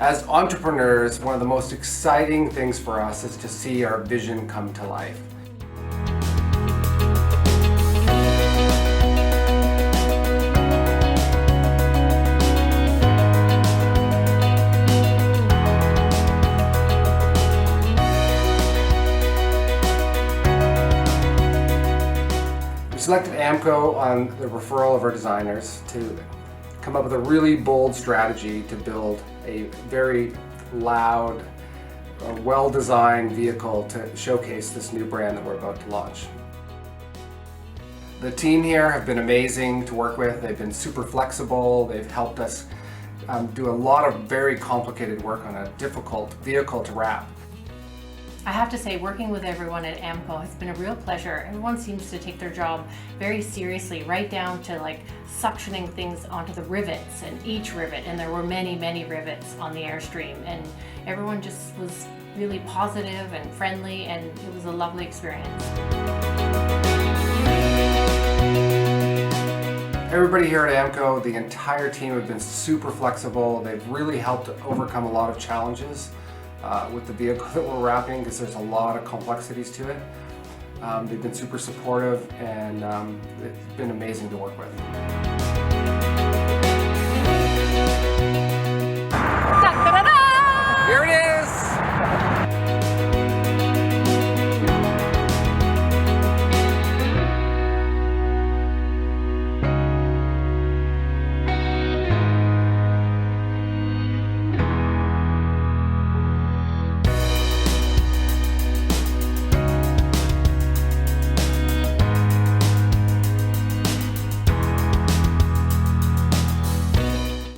As entrepreneurs, one of the most exciting things for us is to see our vision come to life. We selected AMPCO on the referral of our designers to come up with a really bold strategy to build a very loud, well-designed vehicle to showcase this new brand that we're about to launch. The team here have been amazing to work with. They've been super flexible. They've helped us do a lot of very complicated work on a difficult vehicle to wrap. I have to say, working with everyone at AMPCO has been a real pleasure. Everyone seems to take their job very seriously, right down to like suctioning things onto the rivets and each rivet, and there were many rivets on the Airstream, and everyone just was really positive and friendly, and it was a lovely experience. Everybody here at AMPCO, the entire team have been super flexible. They've really helped overcome a lot of challenges with the vehicle that we're wrapping, because there's a lot of complexities to it. They've been super supportive, and it's been amazing to work with. Here it is!